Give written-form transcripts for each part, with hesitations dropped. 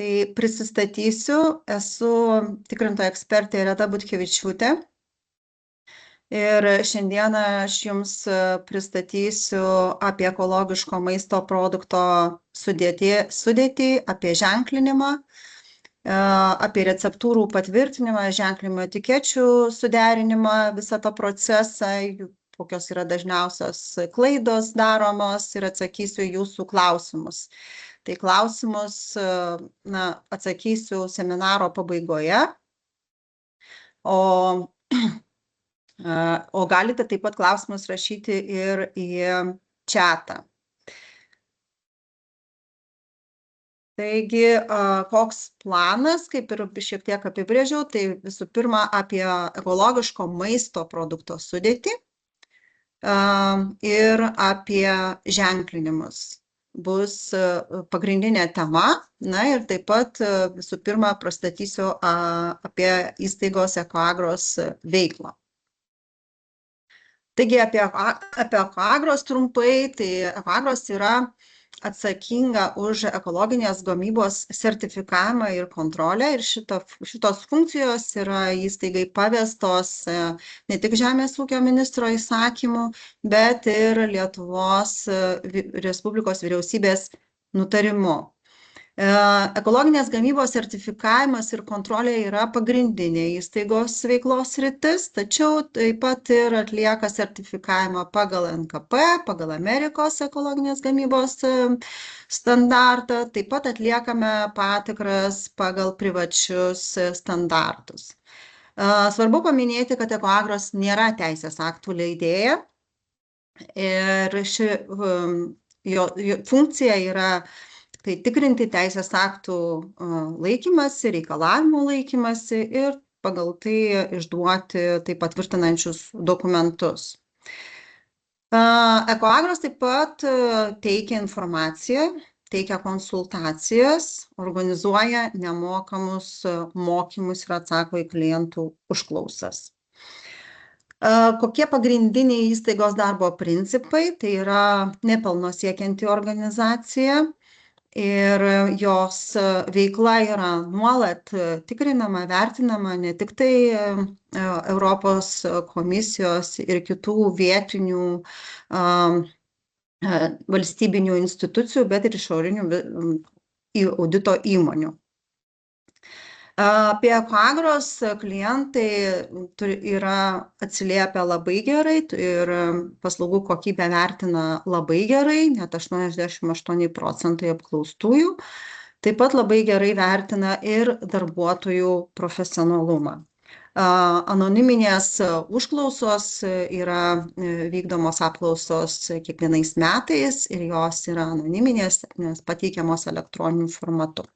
Tai prisistatysiu, esu tikrintoja ekspertė Reta Butkevičiūtė. Ir šiandieną aš Jums pristatysiu apie ekologiško maisto produkto sudėtį, apie ženklinimą, apie receptūrų patvirtinimą, ženklinimo etikečių suderinimą, visą tą procesą, kokios yra dažniausios klaidos daromos ir atsakysiu Jūsų klausimus. Tai klausimus atsakysiu seminaro pabaigoje, o galite taip pat klausimus rašyti ir į čatą. Taigi, koks planas, kaip ir šiek tiek apibrėžiau, tai visų pirma apie ekologiško maisto produkto sudėtį ir apie ženklinimus. Bus pagrindinė tema, ir taip pat visų pirma pristatysiu apie įstaigos Ekoagros veiklą. Taigi apie Ekoagros trumpai, tai Ekoagros yra atsakinga už ekologinės gamybos sertifikavimą ir kontrolę ir šitos funkcijos yra įstaigai pavestos ne tik Žemės ūkio ministro įsakymu, bet ir Lietuvos Respublikos vyriausybės nutarimu. Ekologinės gamybos sertifikavimas ir kontrolė yra pagrindinė įstaigos veiklos sritis, tačiau taip pat ir atlieka sertifikavimą pagal NKP, pagal Amerikos ekologinės gamybos standartą, taip pat atliekame patikras pagal privačius standartus. Svarbu paminėti, kad Ekoagros nėra teisės aktų leidėja ir ši jo funkcija yra tai tikrinti teisės aktų laikymasi, reikalavimų laikymasi ir pagal tai išduoti tai patvirtinančius dokumentus. Ekoagros taip pat teikia informaciją, teikia konsultacijas, organizuoja nemokamus mokymus ir atsako į klientų užklausas. Kokie pagrindiniai įstaigos darbo principai? Tai yra nepelno siekianti organizacija. Ir jos veikla yra nuolat tikrinama, vertinama ne tik tai Europos komisijos ir kitų vietinių valstybinių institucijų, bet ir išorinių audito įmonių. Apie Ekoagros klientai atsiliepia labai gerai ir paslaugų kokybę vertina labai gerai, net 88% apklaustųjų. Taip pat labai gerai vertina ir darbuotojų profesionalumą. Anoniminės užklausos yra vykdomos apklausos kiekvienais metais ir jos yra anoniminės, nes pateikiamos elektroniniu formatu.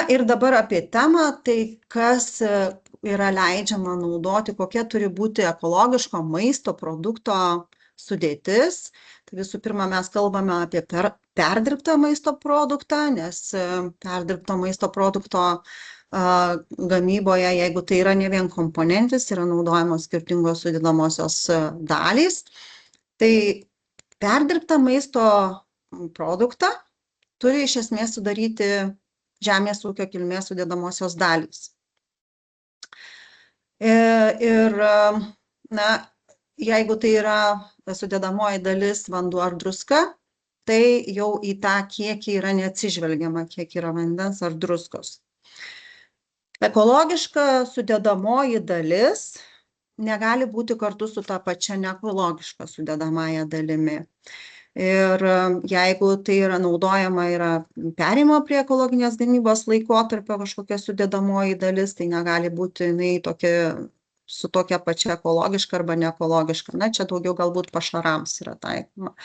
Ir dabar apie temą, tai kas yra leidžiama naudoti, kokia turi būti ekologiško maisto produkto sudėtis. Tai visų pirma, mes kalbame apie perdirbtą maisto produktą, nes perdirbto maisto produkto gamyboje, jeigu tai yra ne vien komponentis, yra naudojamos skirtingos sudedamosios dalys. Tai perdirbtą maisto produktą turi iš esmės sudaryti žemės ūkio kilmės sudedamosios dalys. Ir, jeigu tai yra sudedamoji dalis vanduo ar druska, tai jau į tą kiekį yra neatsižvelgiama, kiek yra vandens ar druskos. Ekologiška sudedamoji dalis negali būti kartu su ta pačia neekologiška sudedamąja dalimi. Ir jeigu tai yra naudojama perėjimo prie ekologinės gamybos laikotarpio kažkokia sudedamoji dalis, tai negali būti su tokia pačia ekologiška arba neekologiška. Čia daugiau galbūt pašarams yra taikoma.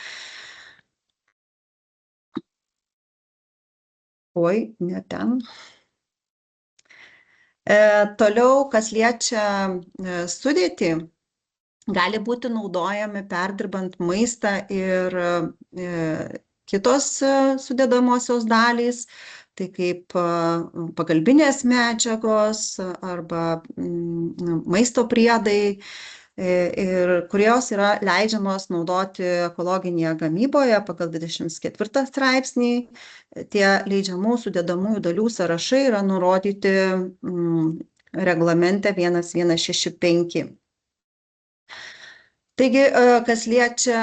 Oi, ne ten. Toliau, kas liečia sudėtį, gali būti naudojami perdirbant maistą ir kitos sudedamosios dalys, tai kaip pagalbinės medžiagos arba maisto priedai, ir kurios yra leidžiamos naudoti ekologinėje gamyboje pagal 24 straipsnį. Tie leidžiamų sudedamųjų dalių sąrašai yra nurodyti reglamente 1165. Taigi, kas liečia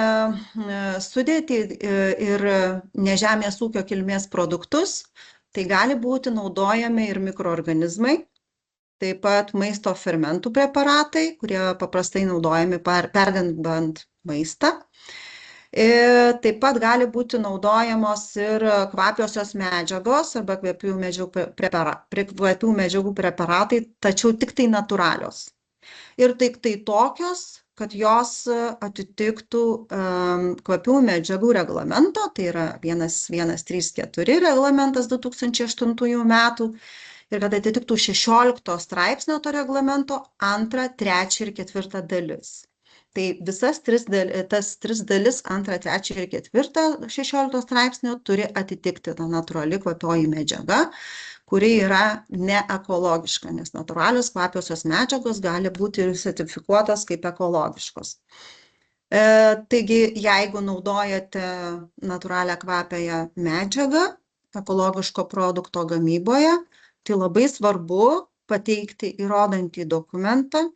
sudėtį ir nežemės ūkio kilmės produktus, tai gali būti naudojami ir mikroorganizmai, taip pat maisto fermentų preparatai, kurie paprastai naudojami perdirbant maistą. Taip pat gali būti naudojamos ir kvapiosios medžiagos arba kvapių medžiagų preparatai, tačiau tik tai natūralios. Ir tik tai tokios, kad jos atitiktų kvapių medžiagų reglamento, tai yra 1134 reglamentas 2008 metų, ir kad atitiktų 16 straipsnio to reglamento 2, 3 ir 4 dalis. Tai visas tas tris dalis, 2, 3 ir 4 16 straipsnio, turi atitikti ta natūrali kvapioji medžiaga, kuri yra neekologiška, nes natūralios kvapiosios medžiagos gali būti ir sertifikuotos kaip ekologiškos. Taigi, jeigu naudojate natūralią kvapiąją medžiagą ekologiško produkto gamyboje, tai labai svarbu pateikti įrodantį dokumentą,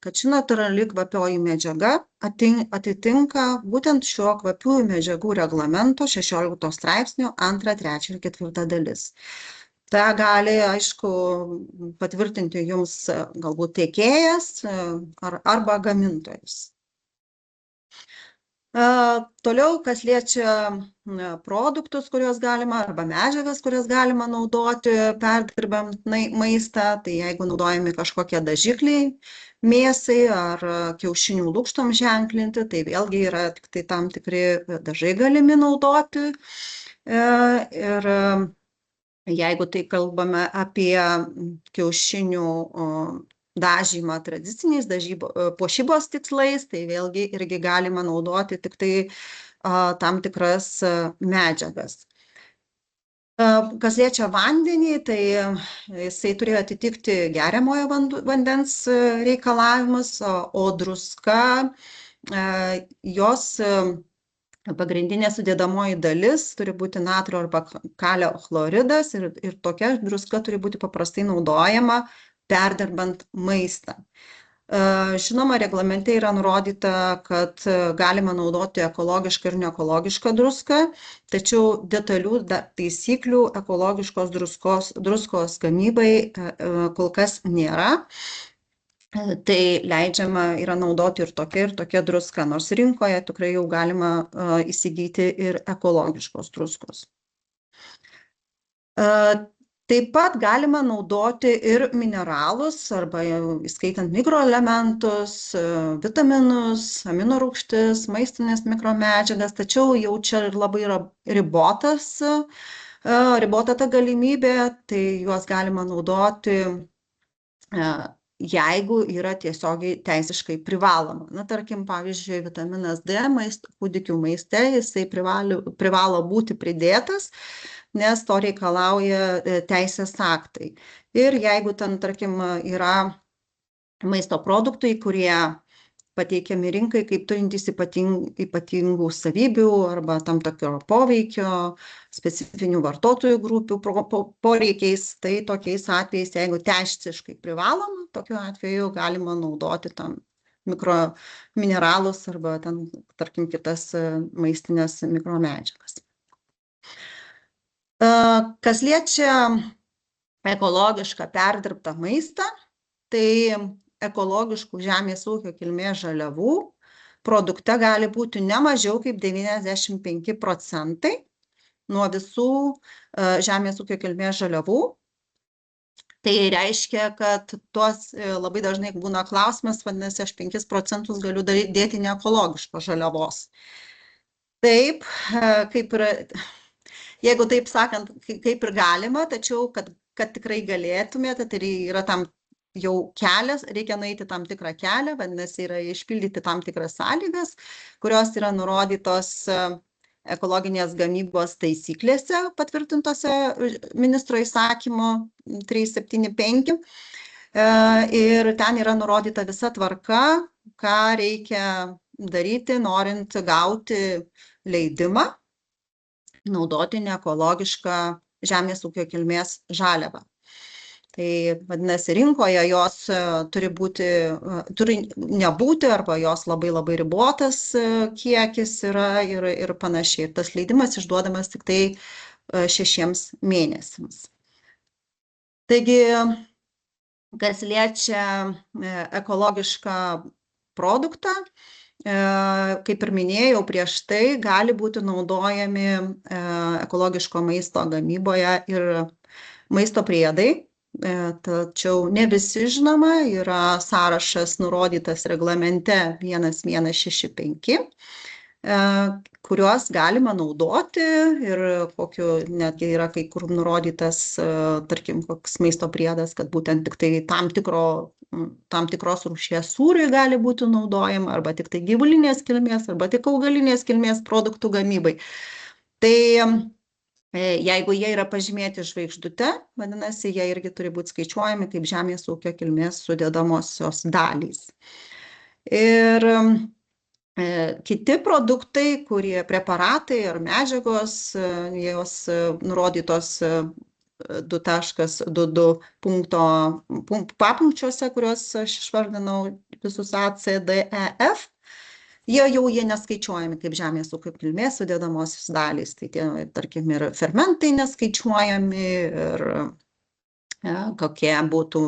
kad ši natūrali kvapioji medžiaga atitinka būtent šio kvapiųjų medžiagų reglamento 16 straipsnio 2, 3 ir 4 dalis. Ta gali, aišku, patvirtinti jums galbūt tiekėjas arba gamintojas. Toliau, kas liečia produktus, kuriuos galima, arba medžiagas, kurias galima naudoti perdirbant maistą, tai jeigu naudojami kažkokie dažikliai mėsai ar kiaušinių lukštom ženklinti, tai vėlgi yra tik tai tam tikri dažai galimi naudoti. Ir jeigu tai kalbame apie kiaušinių dažymą tradiciniais puošybos tikslais, tai vėlgi irgi galima naudoti tik tai tam tikras medžiagas. Kas liečia vandenį, tai jisai turėjo atitikti geriamojo vandens reikalavimus, o druska, jos pagrindinė sudėdamoji dalis turi būti natrio arba kalio chloridas ir tokia druska turi būti paprastai naudojama perdirbant maistą. Žinoma, reglamente yra nurodyta, kad galima naudoti ekologišką ir neekologišką druską, tačiau detalių taisyklių ekologiškos druskos gamybai kol kas nėra. Tai leidžiama yra naudoti ir tokia druska, nors rinkoje tikrai jau galima įsigyti ir ekologiškos druskos. Taip pat galima naudoti ir mineralus, arba įskaitant mikroelementus, vitaminus, aminorūgštis, maistinės mikromedžiagas, tačiau jau čia labai yra ribota ta galimybė, tai juos galima naudoti, jeigu yra tiesiogiai teisiškai privaloma. Na, tarkim, pavyzdžiui, vitaminas D kūdikių maiste, jisai privalo būti pridėtas, nes to reikalauja teisės aktai. Ir jeigu ten, tarkim, yra maisto produktai, kurie pateikiami rinkai kaip turintys ypatingų savybių arba tam tokio poveikio, specifinių vartotojų grupių poreikiais, tai tokiais atvejais, jeigu teisiškai privaloma, tokiu atveju galima naudoti tam mikromineralus arba ten, tarkim, kitas maistinės mikromedžiagas. Kas liečia ekologišką perdirbtą maistą, tai ekologiškų žemės ūkio kilmės žaliavų produkte gali būti ne mažiau kaip 95% nuo visų žemės ūkio kilmės žaliavų. Tai reiškia, kad tuos labai dažnai būna klausimas, vadinasi, aš 5% galiu dėti neekologiškos žaliavos. Taip, kaip ir... Jeigu taip sakant, kaip ir galima, tačiau, kad tikrai galėtumėte, tai yra tam jau kelias, reikia nueiti tam tikrą kelią, vadinasi, yra išpildyti tam tikras sąlygas, kurios yra nurodytos ekologinės gamybos taisyklėse patvirtintose ministro įsakymo 375. Ir ten yra nurodyta visa tvarka, ką reikia daryti, norint gauti leidimą naudoti neekologišką žemės ūkio kilmės žaliavą. Tai vadinasi, rinkoje jos turi nebūti arba jos labai labai ribotas kiekis yra ir panašiai. Ir tas leidimas išduodamas tik tai 6 mėnesiams. Taigi, kas liečia ekologišką produktą, kaip ir minėjau prieš tai, gali būti naudojami ekologiško maisto gamyboje ir maisto priedai. Tačiau ne visi, žinoma, yra sąrašas nurodytas reglamente 1165, kuriuos galima naudoti ir netgi yra kai kur nurodytas, tarkim, koks maisto priedas, kad būtent tik tai tam tikros rūšies sūriui gali būti naudojama, arba tik tai gyvulinės kilmės, arba tik augalinės kilmės produktų gamybai. Tai jeigu jie yra pažymėti žvaigždute, vadinasi, jie irgi turi būti skaičiuojami kaip žemės ūkio kilmės sudedamosios dalys. Ir kiti produktai, preparatai ar medžiagos, jos nurodytos 2.22 papunkčiuose, kuriuos aš išvardinau visus A, C, D, E, F, jie neskaičiuojami kaip žemės ūkio kilmės sudedamosios dalys. Tai tie, tarkim, ir fermentai neskaičiuojami, ir kokie būtų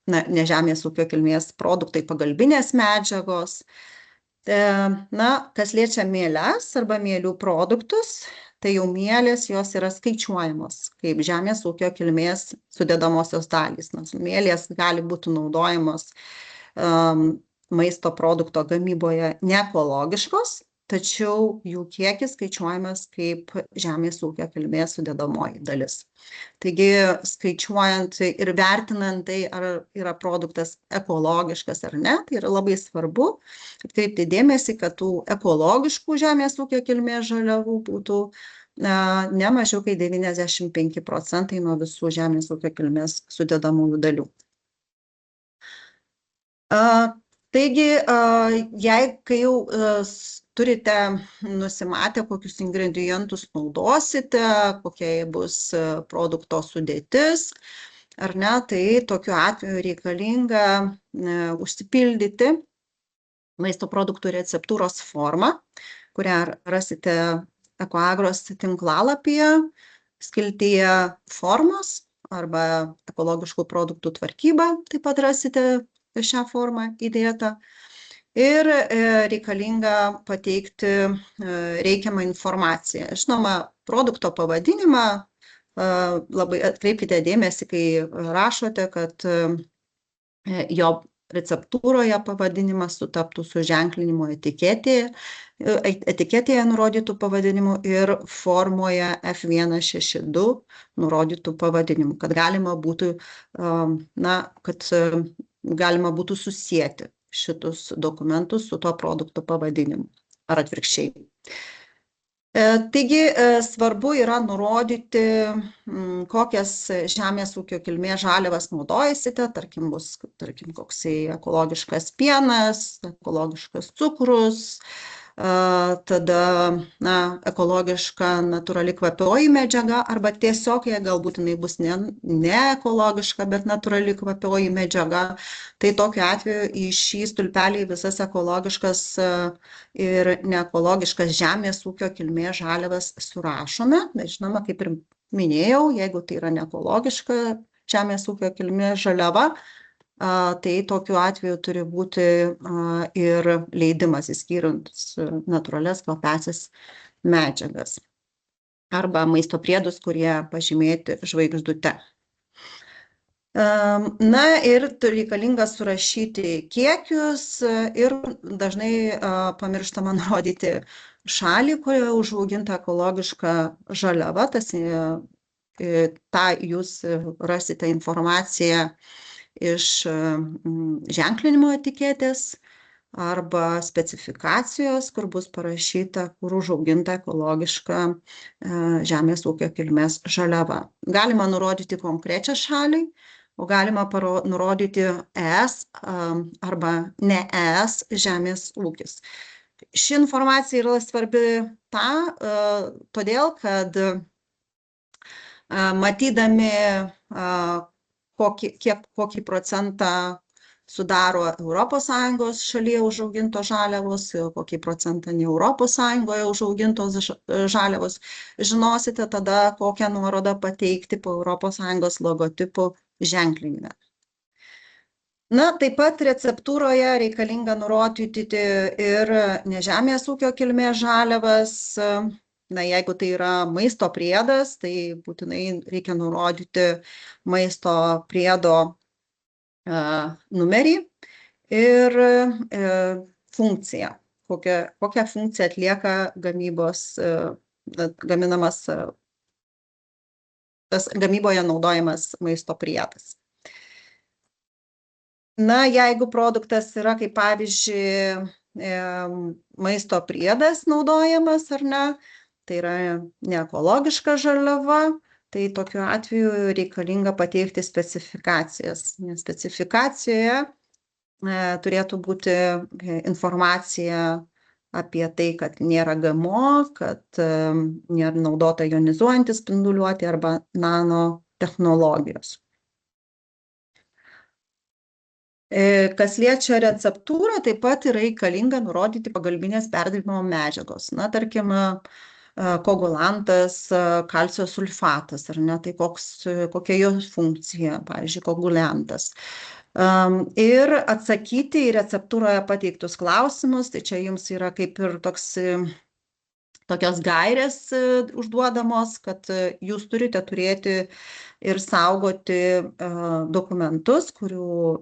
ne žemės ūkio kilmės produktai, pagalbinės medžiagos. Kas liečia mieles arba mielių produktus, tai jau mielės jos yra skaičiuojamos kaip žemės ūkio kilmės sudedamosios dalys. Nors mielės gali būti naudojamos maisto produkto gamyboje neekologiškos, tačiau jų kiekis skaičiuojamas kaip žemės ūkio kilmės sudedamoji dalis. Taigi, skaičiuojant ir vertinant tai, ar yra produktas ekologiškas ar ne, tai yra labai svarbu atkreipti dėmesį, kad tų ekologiškų žemės ūkio kilmės žaliavų būtų ne mažiau kaip 95% nuo visų žemės ūkio kilmės sudedamųjų dalių. Taigi, kai jau turite nusimatę, kokius ingredientus naudosite, kokia bus produkto sudėtis, ar ne, tai tokiu atveju reikalinga užsipildyti maisto produktų receptūros formą, kurią rasite Ekoagros tinklalapyje, skiltyje formos arba ekologiškų produktų tvarkyba, taip pat rasite šią formą įdėtą. Ir reikalinga pateikti reikiamą informaciją. Žinoma, produkto pavadinimą labai atkreipkite dėmesį, kai rašote, kad jo receptūroje pavadinimas sutaptų su ženklinimo etiketėje nurodytų pavadinimu ir formoje F162 nurodytų pavadinimu, kad galima būtų susieti šitus dokumentus su tuo produkto pavadinimu ar atvirkščiai. Taigi, svarbu yra nurodyti, kokias žemės ūkio kilmės žaliavas naudojasite, tarkim, koksai ekologiškas pienas, ekologiškas cukrus, tada ekologiška natūrali kvapioji medžiaga, arba tiesiog, jei galbūt jinai bus ne ekologiška, bet natūrali kvapioji medžiaga, tai tokiu atveju į šį stulpelį visas ekologiškas ir neekologiškas žemės ūkio kilmės žaliavas surašome. Žinoma, kaip ir minėjau, jeigu tai yra neekologiška žemės ūkio kilmės žaliava, tai tokiu atveju turi būti ir leidimas išskyrant natūralias kvapiąsias medžiagas arba maisto priedus, kurie pažymėti žvaigždute. Ir reikalinga surašyti kiekius ir dažnai pamirštama nurodyti šalį, kurioje užauginta ekologiška žaliava. Ta jūs rasite informaciją iš ženklinimo etiketės arba specifikacijos, kur bus parašyta, kur užauginta ekologiška žemės ūkio kilmės žaliava. Galima nurodyti konkrečią šalį, o galima nurodyti ES arba ne ES žemės ūkis. Ši informacija yra svarbi todėl, kad matydami, kokį procentą sudaro ES šalyje užaugintos žaliavos, kokį procentą ne ES užaugintos žaliavos, žinosite tada, kokią nuorodą pateikti po ES logotipų ženklinime. Na, taip pat receptūroje reikalinga nurodyti ir nežemės ūkio kilmės žaliavas. Na, jeigu tai yra maisto priedas, tai būtinai reikia nurodyti maisto priedo numerį ir funkciją, kokią funkciją atlieka gamyboje naudojamas maisto priedas. Na, jeigu produktas yra, kaip pavyzdžiui, maisto priedas naudojamas ar ne, tai yra neekologiška žaliava, tai tokiu atveju reikalinga pateikti specifikacijas. Nes specifikacijoje turėtų būti informacija apie tai, kad nėra GMO, kad nėra naudota jonizuojanti spinduliuotė arba nanotechnologijos. Kas liečia receptūrą, taip pat yra reikalinga nurodyti pagalbinės perdirbimo medžiagos. Na, tarkim, koagulantas, kalcio sulfatas, ar ne, tai kokia jo funkcija, pavyzdžiui, koagulantas. Ir atsakyti į receptūroje pateiktus klausimus, tai čia jums yra kaip ir tokios gairės užduodamos, kad jūs turite turėti ir saugoti dokumentus, kurių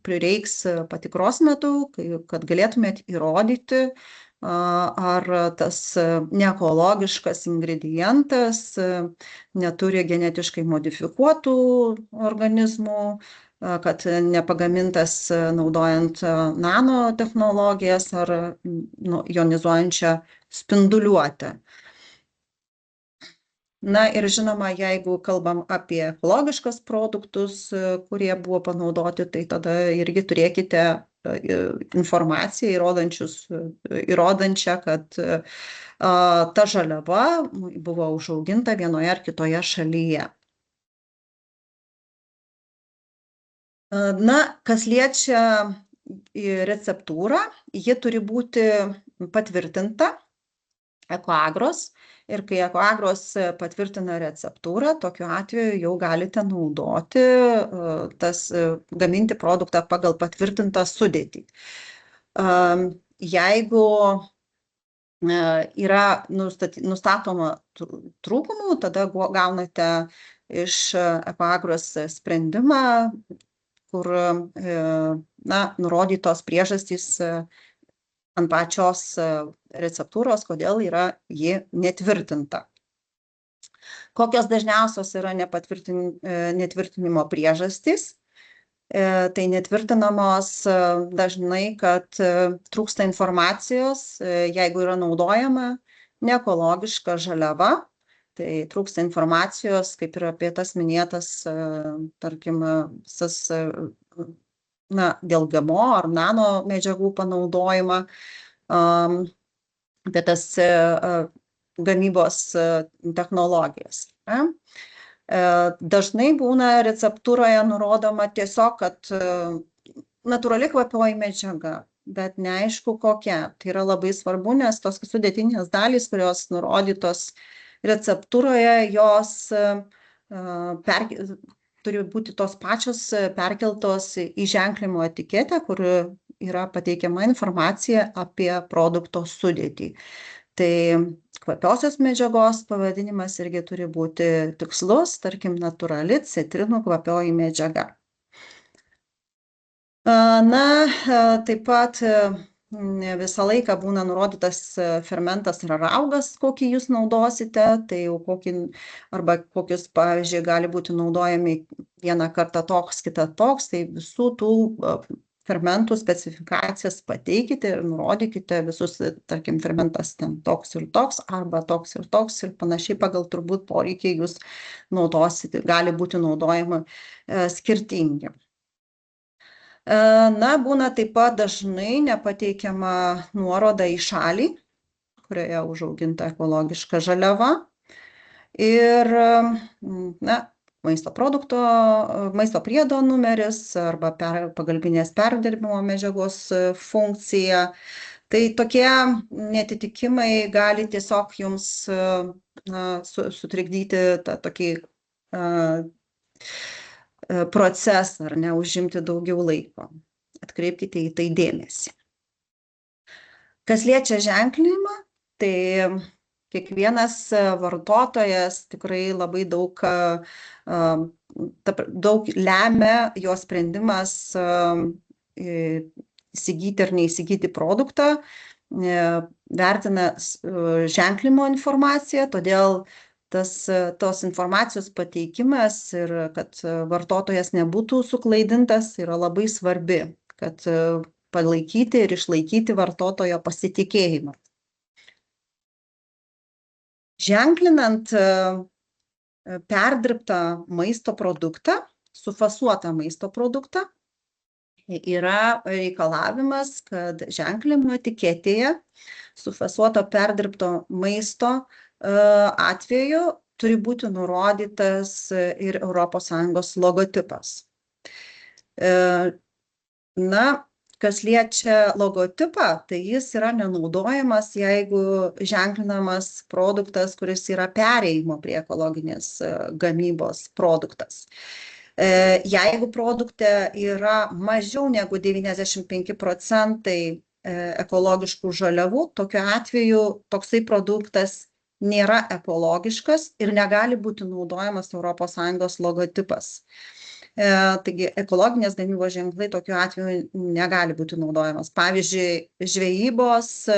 prireiks patikros metu, kad galėtumėt įrodyti, ar tas neekologiškas ingredientas neturi genetiškai modifikuotų organizmų, kad nepagamintas naudojant nanotechnologijas ar jonizuojančią spinduliuotę. Na ir žinoma, jeigu kalbam apie ekologiškas produktus, kurie buvo panaudoti, tai tada irgi turėkite informaciją įrodančią, kad ta žaliava buvo užauginta vienoje ar kitoje šalyje. Na, kas liečia receptūrą, ji turi būti patvirtinta Ekoagros ir kai Ekoagros patvirtina receptūrą, tokiu atveju jau galite naudoti gaminti produktą pagal patvirtintą sudėtį. Jeigu yra nustatoma trūkumų, tada gaunate iš Ekoagros sprendimą, kur nurodytos priežastys ant pačios receptūros, kodėl yra ji netvirtinta. Kokios dažniausios yra netvirtinimo priežastys? Tai netvirtinamos dažnai, kad trūksta informacijos, jeigu yra naudojama neekologiška žaliava, tai trūksta informacijos, kaip ir apie tas minėtas, tarkim, dėl GMO ar nano medžiagų panaudojimą, apie tas gamybos technologijas. Dažnai būna receptūroje nurodoma tiesiog, kad natūrali kvapioji medžiaga, bet neaišku kokia. Tai yra labai svarbu, nes tos sudėtinės dalys, kurios nurodytos receptūroje, jos turi būti tos pačios perkeltos į ženklinimo etiketę, kur yra pateikiama informacija apie produkto sudėtį. Tai kvapiosios medžiagos pavadinimas irgi turi būti tikslus, tarkim, natūrali citrinų kvapioji medžiaga. Na, taip pat visą laiką būna nurodytas fermentas ar raugas, kokį jūs naudosite, tai jau kokius, pavyzdžiui, gali būti naudojami vieną kartą toks, kitą toks, tai visų tų fermentų specifikacijas pateikite ir nurodykite visus, tarkim, fermentas ten toks ir toks, arba toks ir panašiai pagal turbūt poreikiai jūs naudosite, gali būti naudojama skirtingi. Na, būna taip pat dažnai nepateikiama nuoroda į šalį, kurioje užauginta ekologiška žaliava. Ir, na, maisto priedo numeris arba pagalbinės perdirbimo medžiagos funkcija. Tai tokie netitikimai gali tiesiog jums sutrikdyti tą tokį procesą, ar ne, užimti daugiau laiko. Atkreipkite į tai dėmesį. Kas liečia ženklinimą, tai kiekvienas vartotojas tikrai labai daug lemia jo sprendimas įsigyti ar neįsigyti produktą, vertina ženklinimo informaciją, todėl tos informacijos pateikimas ir kad vartotojas nebūtų suklaidintas yra labai svarbi, kad palaikyti ir išlaikyti vartotojo pasitikėjimą. Ženklinant perdirbtą maisto produktą, sufasuotą maisto produktą, yra reikalavimas, kad ženklinimo etiketėje sufasuoto perdirbto maisto atveju turi būti nurodytas ir ES logotipas. Na, kas liečia logotipą, tai jis yra nenaudojamas, jeigu ženklinamas produktas, kuris yra perėjimo prie ekologinės gamybos produktas. Jeigu produkte yra mažiau negu 95% ekologiškų žaliavų, tokiu atveju toksai produktas nėra ekologiškas ir negali būti naudojamas ES logotipas. Taigi ekologinės gamybos ženklai tokiu atveju negali būti naudojamas. Pavyzdžiui, žvejybos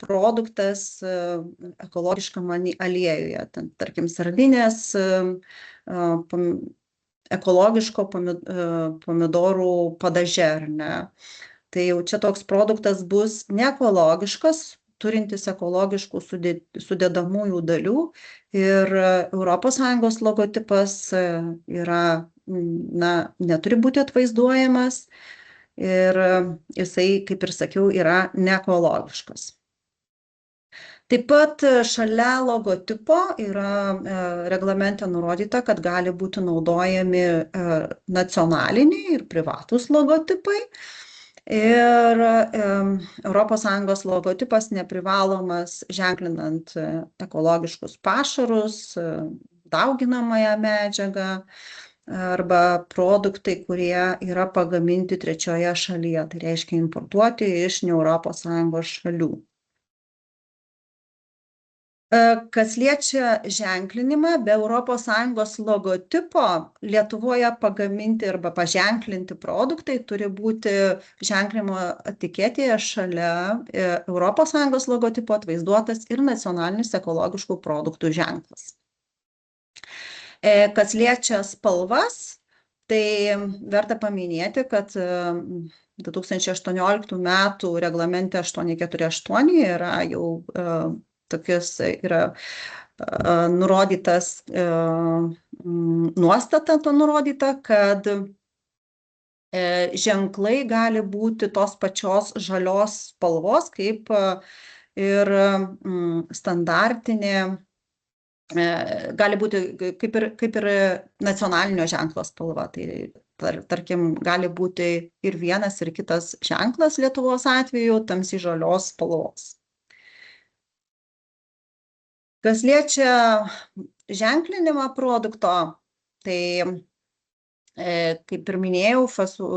produktas ekologiškam aliejuje, tarkim sardinės, ekologiško pomidorų padaže, ar ne. Tai jau čia toks produktas bus neekologiškas, turintis ekologiškų sudedamųjų dalių ir ES logotipas yra, na, neturi būti atvaizduojamas ir jisai, kaip ir sakiau, yra neekologiškas. Taip pat šalia logotipo yra reglamente nurodyta, kad gali būti naudojami nacionaliniai ir privatūs logotipai. Ir ES logotipas neprivalomas ženklinant ekologiškus pašarus, dauginamąją medžiagą arba produktai, kurie yra pagaminti trečioje šalyje, tai reiškia importuoti iš ne ES šalių. Kas liečia ženklinimą, be ES logotipo Lietuvoje pagaminti arba paženklinti produktai turi būti ženklinimo etiketėje šalia ES logotipo atvaizduotas ir nacionalinis ekologiškų produktų ženklas. Kas liečia spalvas, tai verta paminėti, kad 2018 metų reglamente 848 yra jau tokius yra nurodytas nuostata, nurodyta, kad ženklai gali būti tos pačios žalios spalvos, kaip ir standartinė, gali būti kaip ir nacionalinio ženklo spalva. Tai tarkim, gali būti ir vienas, ir kitas ženklas Lietuvos atveju tamsiai žalios spalvos. Kas liečia ženklinimą produkto, tai, kaip ir minėjau,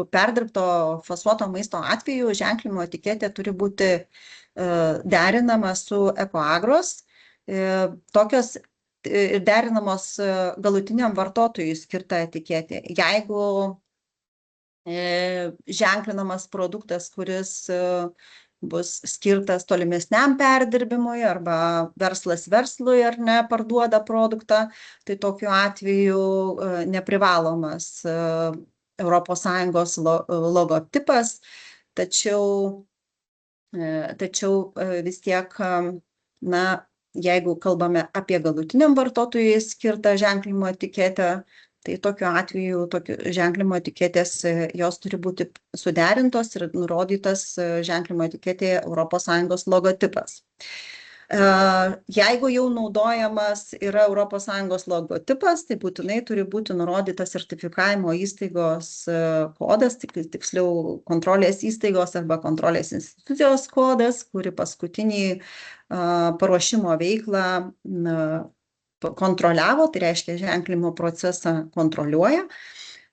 perdirbto fasuoto maisto atveju ženklinimo etiketė turi būti derinama su Ekoagros, tokios derinamos galutiniam vartotojui skirta etiketė. Jeigu ženklinamas produktas, kuris bus skirtas tolimesniam perdirbimui arba verslas verslui ar ne parduoda produktą, tai tokiu atveju neprivalomas ES logotipas, tačiau vis tiek, na, jeigu kalbame apie galutiniam vartotojui skirtą ženklinimo etiketę, tai tokiu atveju ženklinimo etiketės jos turi būti suderintos ir nurodytas ženklinimo etiketėje ES logotipas. Jeigu jau naudojamas yra ES logotipas, tai būtinai turi būti nurodytas sertifikavimo įstaigos kodas, tiksliau kontrolės įstaigos arba kontrolės institucijos kodas, kuri paskutinį paruošimo veiklą kontroliavo, tai reiškia ženklinimo procesą kontroliuoja.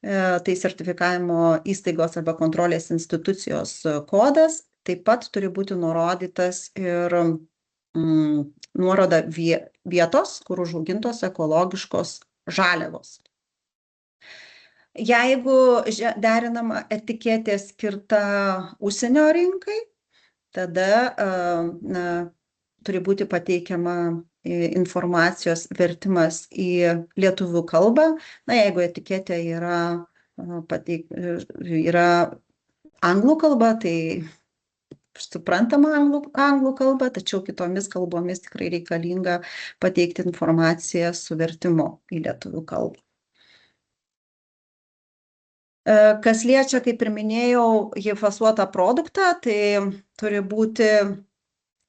Tai sertifikavimo įstaigos arba kontrolės institucijos kodas. Taip pat turi būti nurodytas ir nuoroda vietos, kur užaugintos ekologiškos žaliavos. Jeigu derinama etiketė skirta užsienio rinkai, tada turi būti pateikiama informacijos vertimas į lietuvių kalbą. Na, jeigu etiketė yra anglų kalba, tai suprantama anglų kalba, tačiau kitomis kalbomis tikrai reikalinga pateikti informaciją su vertimu į lietuvių kalbą. Kas liečia, kaip ir minėjau, HIFAS-uotą produktą, tai turi būti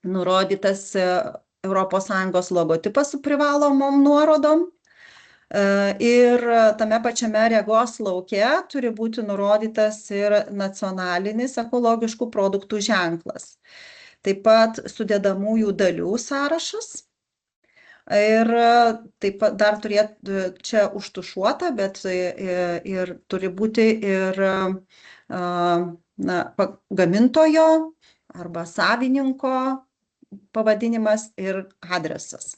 nurodytas ES logotipas su privalomom nuorodom. Ir tame pačiame regos lauke turi būti nurodytas ir nacionalinis ekologiškų produktų ženklas. Taip pat sudedamųjų dalių sąrašas. Ir taip pat dar turėtų čia užtušuota, bet ir turi būti ir gamintojo arba savininko pavadinimas ir adresas.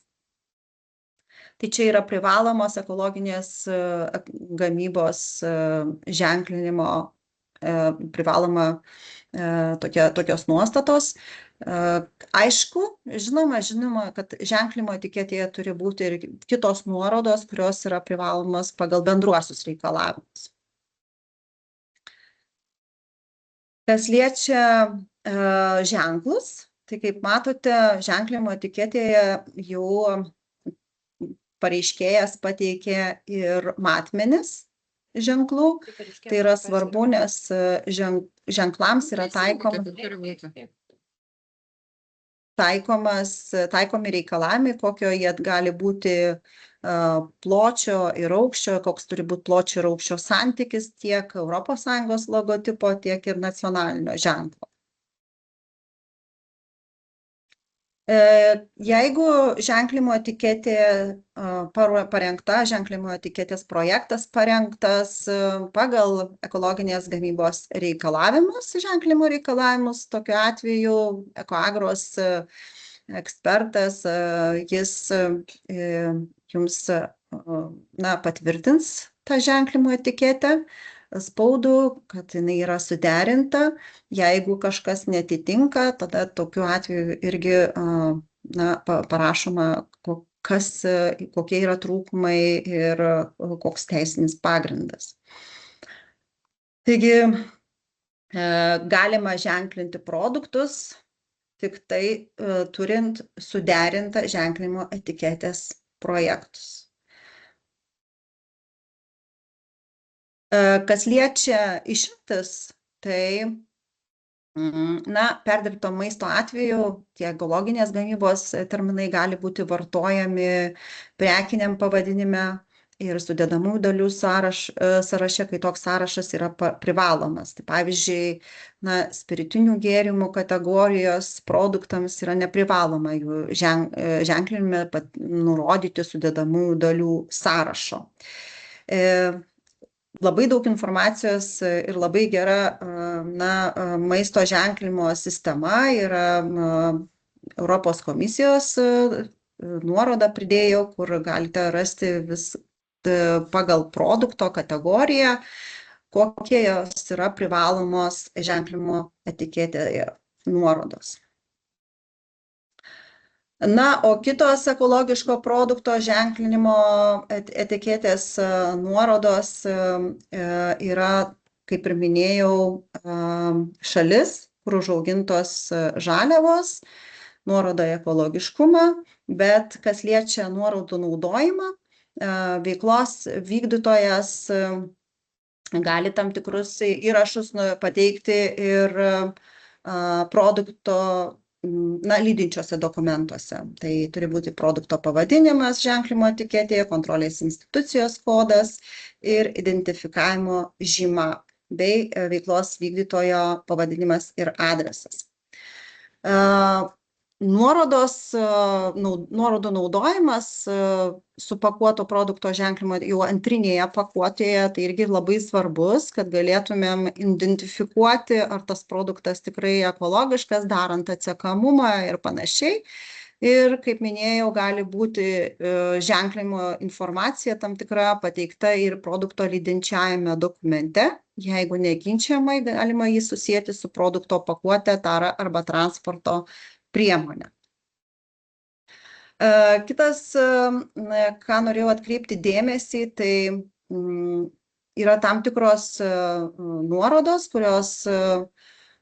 Tai čia yra privalomos ekologinės gamybos ženklinimo privaloma tokios nuostatos. Aišku, žinoma, kad ženklinimo etiketėje turi būti ir kitos nuorodos, kurios yra privalomos pagal bendruosius reikalavimus. Kas liečia ženklus, tai kaip matote, ženklinimo etiketėje jau pareiškėjas pateikė ir matmenis ženklų. Tai yra svarbu, nes ženklams yra taikomi reikalavimai, kokio jie gali būti pločio ir aukščio, koks turi būti pločio ir aukščio santykis tiek ES logotipo, tiek ir nacionalinio ženklo. Jeigu ženklinimo etiketė parengta, ženklinimo etiketės projektas parengtas pagal ekologinės gamybos reikalavimus, ženklinimo reikalavimus, tokiu atveju Ekoagros ekspertas, jis jums patvirtins tą ženklinimo etiketę spaudų, kad jinai yra suderinta. Jeigu kažkas netitinka, tada tokiu atveju irgi parašoma, kokie yra trūkumai ir koks teisinis pagrindas. Taigi, galima ženklinti produktus, tik tai turint suderintą ženklinimo etiketės projektus. Kas liečia išimtis, tai perdirbto maisto atveju tie ekologinės gamybos terminai gali būti vartojami prekiniam pavadinime ir sudedamųjų dalių sąraše, kai toks sąrašas yra privalomas. Tai pavyzdžiui, spiritinių gėrimų kategorijos produktams yra neprivaloma jų ženklinime nurodyti sudedamųjų dalių sąrašo. Labai daug informacijos ir labai gera maisto ženklinimo sistema yra Europos komisijos nuorodą pridėjau, kur galite rasti pagal produkto kategoriją, kokie jos yra privalomos ženklinimo etiketėje nuorodos. Na, o kitos ekologiško produkto ženklinimo etiketės nuorodos yra, kaip ir minėjau, šalis, kur užaugintos žaliavos, nuoroda į ekologiškumą, bet kas liečia nuorodų naudojimą, veiklos vykdytojas gali tam tikrus įrašus pateikti ir produkto lydinčiuose dokumentuose. Tai turi būti produkto pavadinimas ženklimo etiketėje, kontrolės institucijos kodas ir identifikavimo žyma bei veiklos vykdytojo pavadinimas ir adresas. Nuorodų naudojimas supakuoto produkto ženklimo jau antrinėje pakuotėje, tai irgi labai svarbus, kad galėtumėm identifikuoti, ar tas produktas tikrai ekologiškas, darant atsekamumą ir panašiai. Ir, kaip minėjau, gali būti ženklinimo informacija tam tikra pateikta ir produkto lydinčiajame dokumente. Jeigu neginčiamai, galima jį susijęti su produkto pakuote, tara arba transporto priemonė. Kitas, ką norėjau atkreipti dėmesį, tai yra tam tikros nuorodos, kurios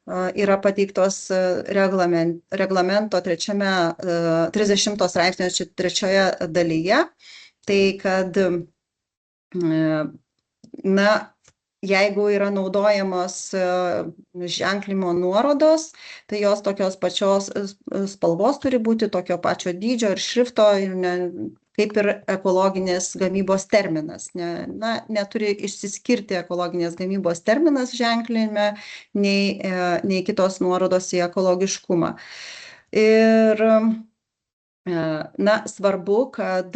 yra pateiktos reglamento 30 straipsnio 3 dalyje. Tai kad, jeigu yra naudojamos ženklimo nuorodos, tai jos tokios pačios spalvos turi būti, tokio pačio dydžio ir šrifto, kaip ir ekologinės gamybos terminas. Neturi išsiskirti ekologinės gamybos terminas ženklinime, nei kitos nuorodos į ekologiškumą. Ir svarbu, kad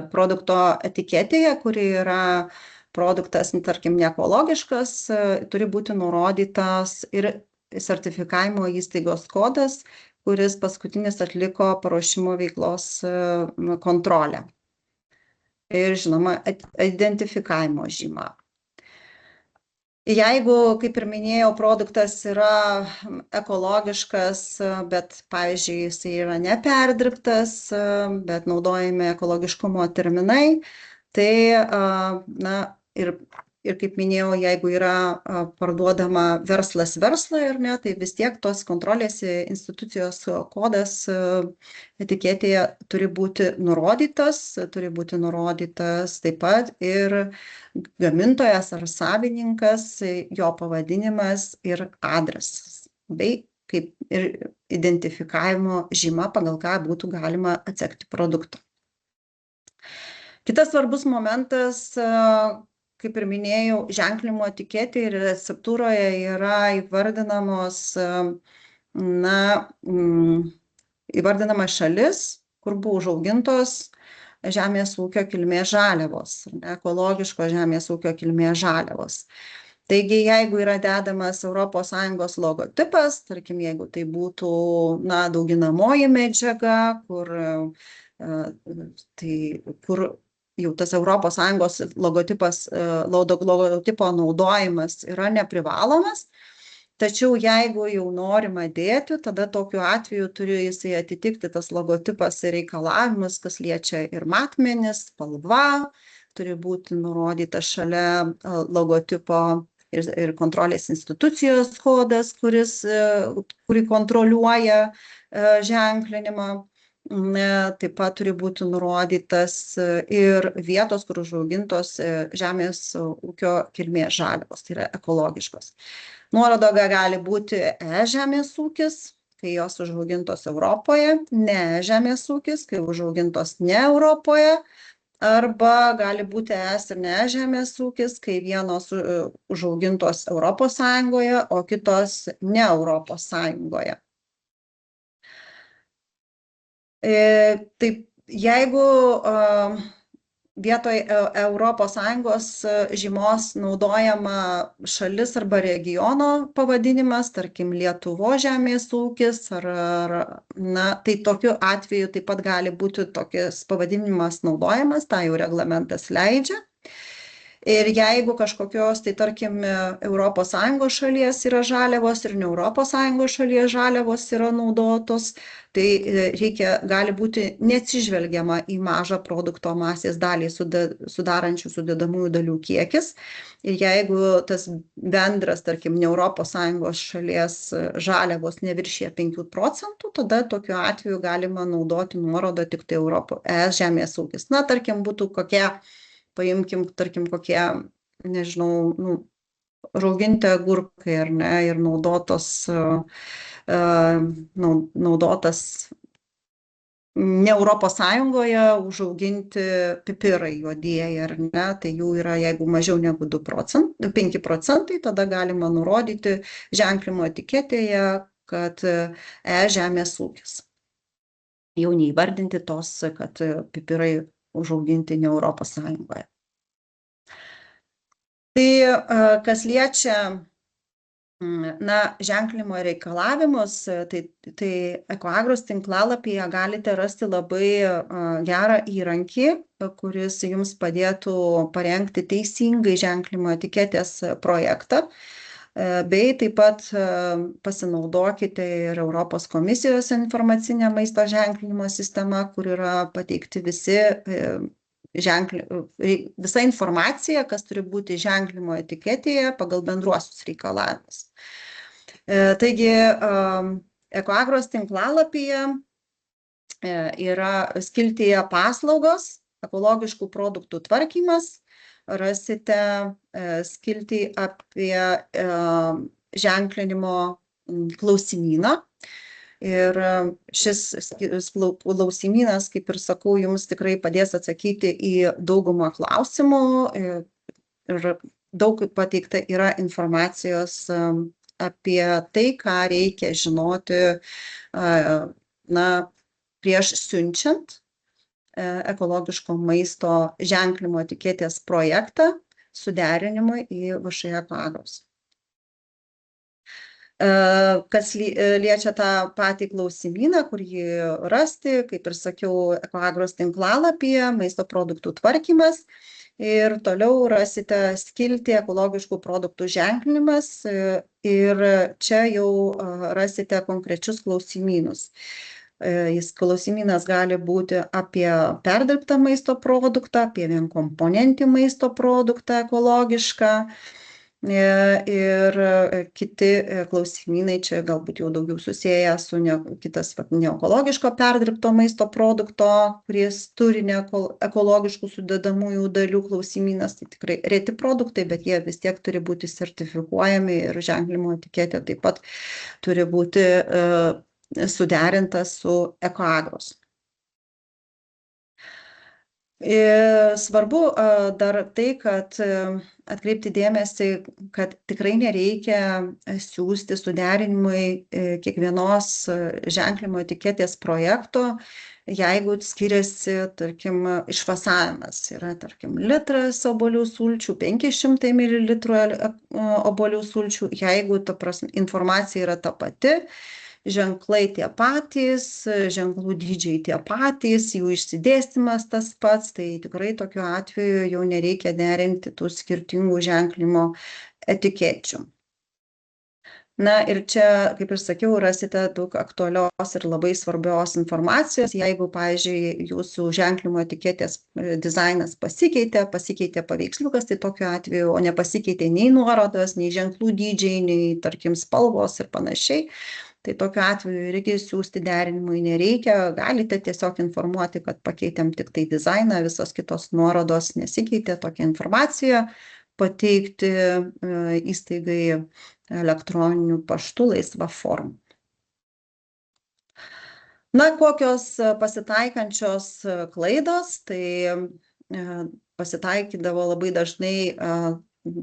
produkto etiketėje, kuri yra produktas, tarkim, neekologiškas, turi būti nurodytas ir sertifikavimo įstaigos kodas, kuris paskutinis atliko paruošimo veiklos kontrolę. Ir, žinoma, identifikavimo žyma. Jeigu, kaip ir minėjau, produktas yra ekologiškas, bet, pavyzdžiui, jisai yra neperdirbtas, bet naudojami ekologiškumo terminai, tai, ir kaip minėjau, jeigu yra parduodama verslas verslui ar ne, tai vis tiek tos kontrolės institucijos kodas etiketėje turi būti nurodytas taip pat ir gamintojas ar savininkas, jo pavadinimas ir adresas, bei kaip ir identifikavimo žyma, pagal ką būtų galima atsekti produktą. Kitas svarbus momentas, kaip ir minėjau, ženklinimo etiketė ir receptūroje yra įvardinama šalis, kur buvo užaugintos žemės ūkio kilmės žaliavos, ekologiško žemės ūkio kilmės žaliavos. Taigi, jeigu yra dedamas ES logotipas, tarkim, jeigu tai būtų dauginamoji medžiaga, kur jau tas ES logotipo naudojimas yra neprivalomas, tačiau jeigu jau norima dėti, tada tokiu atveju turi jisai atitikti tas logotipas reikalavimus, kas liečia ir matmenis, spalva, turi būti nurodyta šalia logotipo ir kontrolės institucijos kodas, kurį kontroliuoja ženklinimą. Taip pat turi būti nurodytas ir vietos, kur užaugintos žemės ūkio kilmės žaliavos, tai yra ekologiškos. Nuoroda gali būti žemės ūkis, kai jos užaugintos Europoje, ne žemės ūkis, kai užaugintos ne Europoje, arba gali būti ir ne žemės ūkis, kai vienos užaugintos ES, o kitos ne ES. Taip, jeigu vietoj ES žymos naudojama šalis arba regiono pavadinimas, tarkim, Lietuvos žemės ūkis, tai tokiu atveju taip pat gali būti tokis pavadinimas naudojamas, tą jau reglamentas leidžia. Ir jeigu kažkokios, tai tarkim, ES šalies yra žaliavos ir ne ES šalies žaliavos yra naudotos, tai gali būti neatsižvelgiama į mažą produkto masės dalį sudarančių sudedamųjų dalių kiekis. Ir jeigu tas bendras, tarkim, ne ES šalies žaliavos neviršė 5%, tada tokiu atveju galima naudoti nuorodą tik tai ES žemės ūkis. Na, tarkim, būtų paimkim, tarkim, kokie, nežinau, rauginti agurkai ar ne, ir naudotas ne ES užauginti pipirai juodieji ar ne, tai jų yra, jeigu mažiau negu 5%, tada galima nurodyti ženklimo etiketėje, kad žemės ūkis. Jau neįvardinti tos, kad pipirai užauginti ne ES. Tai kas liečia ženklimo reikalavimus, tai Ekoagros tinklalapyje galite rasti labai gerą įrankį, kuris jums padėtų parengti teisingai ženklimo etiketės projektą. Bei taip pat pasinaudokite ir Europos komisijos informacinė maisto ženklinimo sistema, kur yra pateikti visa informacija, kas turi būti ženklimo etiketėje pagal bendruosius reikalavimus. Taigi, Ekoagros tinklalapyje yra skiltyje paslaugos, ekologiškų produktų tvarkymas. Rasite skiltį apie ženklinimo klausimyną. Ir šis klausimynas, kaip ir sakau, jums tikrai padės atsakyti į daugumą klausimų. Ir daug pateikta yra informacijos apie tai, ką reikia žinoti prieš siunčiant ekologiško maisto ženklimo etiketės projektą suderinimui į VŠE Ekoagros. Kas liečia tą patį klausimyną, kur jį rasti, kaip ir sakiau, Ekoagros tinklalapyje, maisto produktų tvarkymas. Ir toliau rasite skiltį ekologiškų produktų ženklinimas ir čia jau rasite konkrečius klausimynus. Jis klausimynas gali būti apie perdirbtą maisto produktą, apie vienkomponentį maisto produktą ekologišką ir kiti klausimynai čia galbūt jau daugiau susiję su kitas neekologiško perdirbto maisto produkto, kuris turi ekologiškų sudedamųjų dalių klausimynas. Tai tikrai reti produktai, bet jie vis tiek turi būti sertifikuojami ir ženklimo etiketė taip pat turi būti suderintas su Ekoagros. Svarbu dar tai, kad atkreipti dėmesį, kad tikrai nereikia siųsti suderinimui kiekvienos ženklimo etiketės projekto, jeigu skiriasi, tarkim, išfasavimas. Yra, tarkim, litras obuolių sulčių, 500 ml obuolių sulčių, jeigu informacija yra ta pati, ženklai tie patys, ženklų dydžiai tie patys, jų išsidėstymas tas pats, tai tikrai tokiu atveju jau nereikia derinti tų skirtingų ženklimo etikečių. Na ir čia, kaip ir sakiau, rasite daug aktualios ir labai svarbios informacijos. Jeigu, pavyzdžiui, jūsų ženklimo etiketės dizainas pasikeitė paveiksliukas, tai tokiu atveju, o nepasikeitė nei nuorodos, nei ženklų dydžiai, nei, tarkim, spalvos ir panašiai, tai tokiu atveju irgi siųsti derinimui nereikia. Galite tiesiog informuoti, kad pakeitėm tik tai dizainą, visos kitos nuorodos nesikeitė, tokią informaciją pateikti įstaigai elektroniniu paštu laisva forma. Na, kokios pasitaikančios klaidos, tai pasitaikydavo labai dažnai,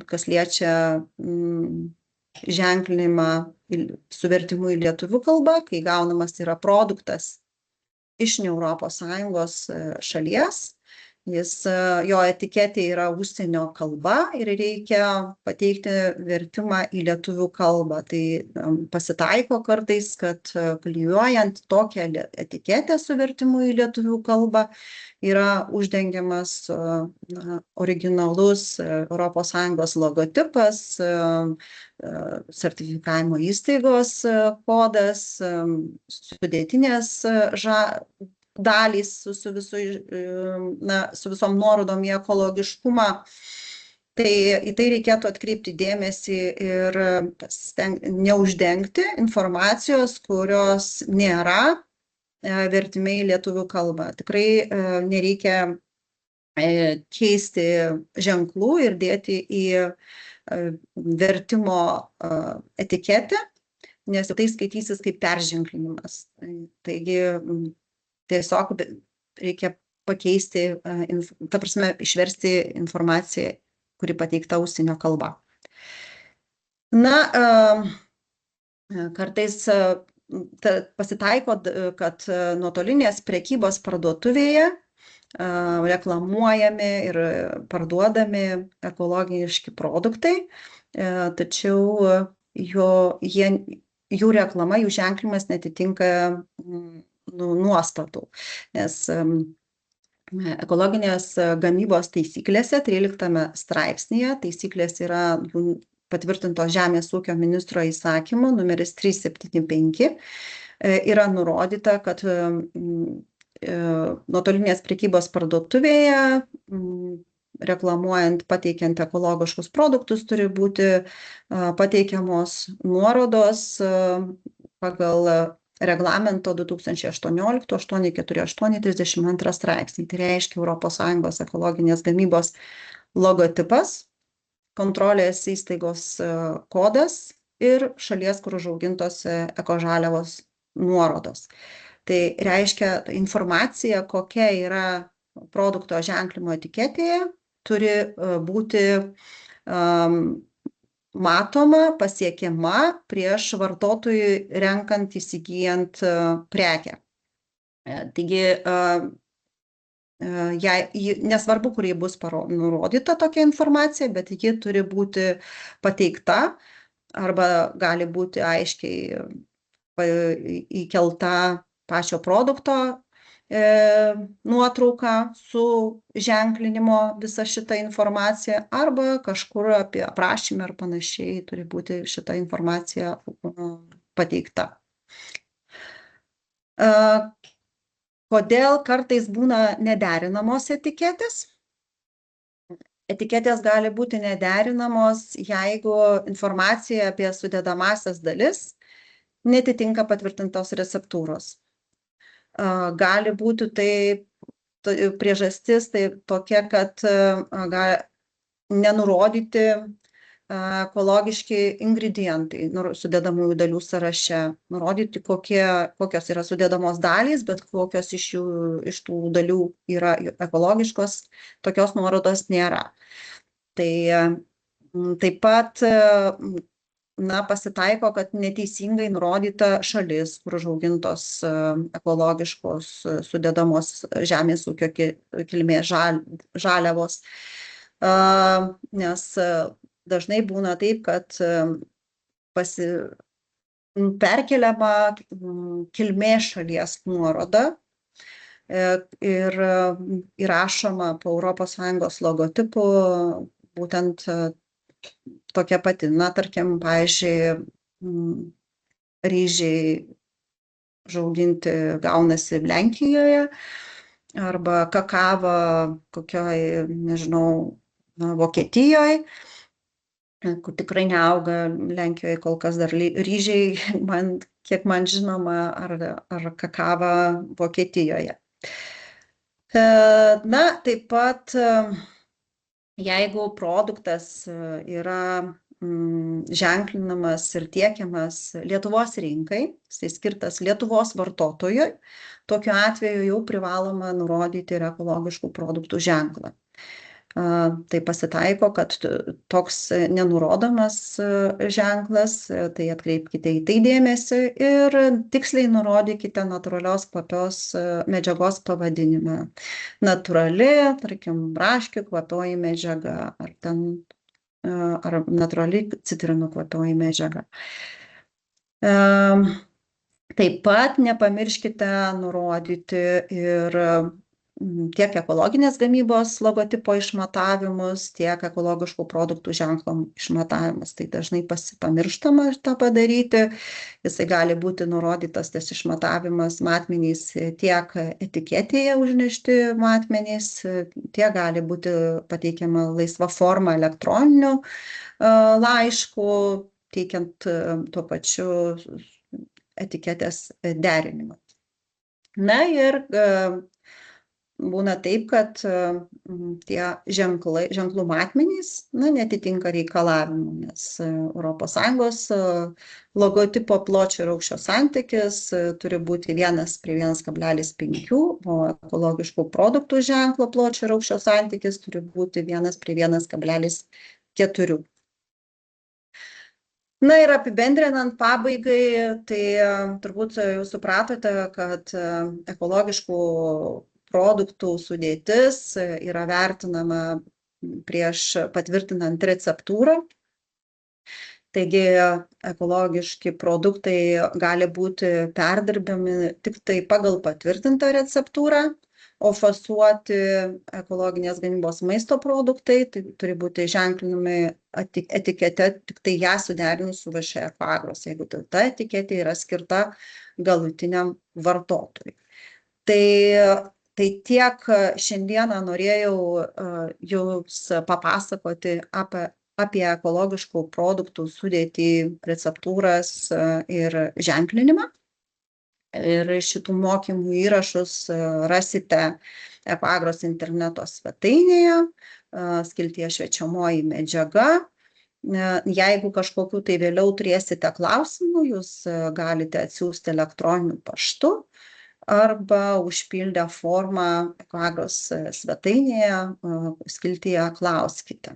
kas liečia ženklinimą su vertimu į lietuvių kalbą, kai gaunamas yra produktas iš ne ES šalies Jo etiketė yra užsienio kalba ir reikia pateikti vertimą į lietuvių kalbą. Tai pasitaiko kartais, kad klijuojant tokią etiketę su vertimu į lietuvių kalbą yra uždengiamas originalus ES logotipas, sertifikavimo įstaigos kodas, sudėtinės dalys su visom nuorodom į ekologiškumą. Tai į tai reikėtų atkreipti dėmesį ir neuždengti informacijos, kurios nėra vertime į lietuvių kalbą. Tikrai nereikia keisti ženklų ir dėti į vertimo etiketę, nes tai skaitysis kaip perženklinimas. Taigi tiesiog reikia pakeisti, ta prasme, išversti informaciją, kuri pateikta užsienio kalba. Na, kartais pasitaiko, kad nuotolinės prekybos parduotuvėje reklamuojami ir parduodami ekologiški produktai, tačiau jų reklama, jų ženklimas netitinka nuostatų, nes ekologinės gamybos taisyklėse 13 straipsnėje, taisyklės yra patvirtintos Žemės ūkio ministro įsakymu numeris 375, yra nurodyta, kad nuotolinės prekybos parduotuvėje reklamuojant, pateikiant ekologiškus produktus, turi būti pateikiamos nuorodos pagal reglamento 2018/848/32 straipsnį. Tai reiškia ES ekologinės gamybos logotipas, kontrolės įstaigos kodas ir šalies, kur užaugintos ekožaliavos nuorodos. Tai reiškia informacija, kokia yra produkto ženklimo etiketėje, turi būti matoma, pasiekiama prieš vartotojui renkant, įsigijant prekę. Taigi, nesvarbu, kur ji bus nurodyta tokia informacija, bet ji turi būti pateikta arba gali būti aiškiai įkelta pačio produkto nuotrauką su ženklinimo visą šitą informaciją arba kažkur apie aprašymą ar panašiai turi būti šita informacija pateikta. Kodėl kartais būna nederinamos etiketės? Etiketės gali būti nederinamos, jeigu informacija apie sudedamąsias dalis netitinka patvirtintos receptūros. Gali būti tai priežastis tai tokia, kad nenurodyti ekologiški ingredientai sudedamųjų dalių sąraše, nurodyti kokios yra sudedamos dalys, bet kokios iš tų dalių yra ekologiškos, tokios nuorodos nėra. Tai taip pat pasitaiko, kad neteisingai nurodyta šalis, kur užaugintos ekologiškos sudedamos žemės ūkio kilmės žaliavos. Nes dažnai būna taip, kad perkeliama kilmės šalies nuoroda ir įrašoma po ES logotipu būtent tokia pati. Na, tarkim, pavyzdžiui, ryžiai užauginti gaunasi Lenkijoje arba kakava kokioj, nežinau, Vokietijoje, kur tikrai neauga Lenkijoje kol kas dar ryžiai, kiek man žinoma, ar kakava Vokietijoje. Na, taip pat jeigu produktas yra ženklinamas ir tiekiamas Lietuvos rinkai, jisai skirtas Lietuvos vartotojui, tokiu atveju jau privaloma nurodyti ir ekologiškų produktų ženklą. Tai pasitaiko, kad toks nenurodomas ženklas, tai atkreipkite į tai dėmesį ir tiksliai nurodykite natūralios kvapios medžiagos pavadinimą. Natūrali, tarkim, braškių kvapioji medžiaga ar natūrali citrinų kvapioji medžiaga. Taip pat nepamirškite nurodyti ir tiek ekologinės gamybos logotipo išmatavimus, tiek ekologiškų produktų ženklo išmatavimus. Tai dažnai pamirštama tą padaryti. Jisai gali būti nurodytas tas išmatavimas matmenys tiek etiketėje užnešti matmenys, tiek gali būti pateikiama laisva forma elektroniniu laišku, teikiant tuo pačiu etiketės derinimą. Na ir būna taip, kad tie ženklų matmenys netitinka reikalavimų, nes ES logotipo pločio ir aukščio santykis turi būti 1:1,5, o ekologiškų produktų ženklo pločio ir aukščio santykis turi būti 1:1,4. Na ir apibendrinant pabaigai, tai turbūt jau supratote, kad ekologiškų produktų sudėtis yra vertinama prieš patvirtinant receptūrą. Taigi ekologiški produktai gali būti perdirbami tik tai pagal patvirtintą receptūrą, o fasuoti ekologinės gamybos maisto produktai tai turi būti ženklinami etikete tik tai ją suderinus su VŠE Aquagros, jeigu ta etiketė yra skirta galutiniam vartotojui. Tai tiek šiandieną norėjau jums papasakoti apie ekologiškų produktų sudėtį, receptūras ir ženklinimą. Ir šitų mokymų įrašus rasite Aquagros interneto svetainėje, skiltyje šviečiamoji medžiaga. Jeigu kažkokių tai vėliau turėsite klausimų, jūs galite atsiųsti elektroniniu paštu arba užpildę formą Aquagros svetainėje, skiltyje klauskite.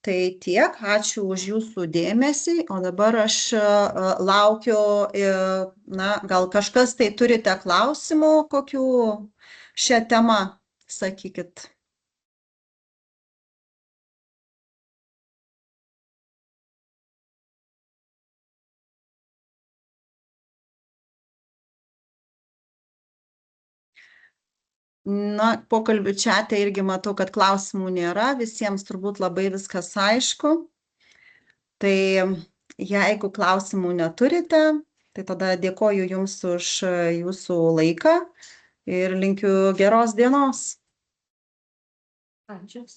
Tai tiek, ačiū už jūsų dėmesį, o dabar aš laukiu, gal kažkas tai turite klausimų, kokių šią temą, sakykit. Pokalbių čiate irgi matau, kad klausimų nėra, visiems turbūt labai viskas aišku. Tai jeigu klausimų neturite, tai tada dėkoju Jums už Jūsų laiką ir linkiu geros dienos. Ačiū.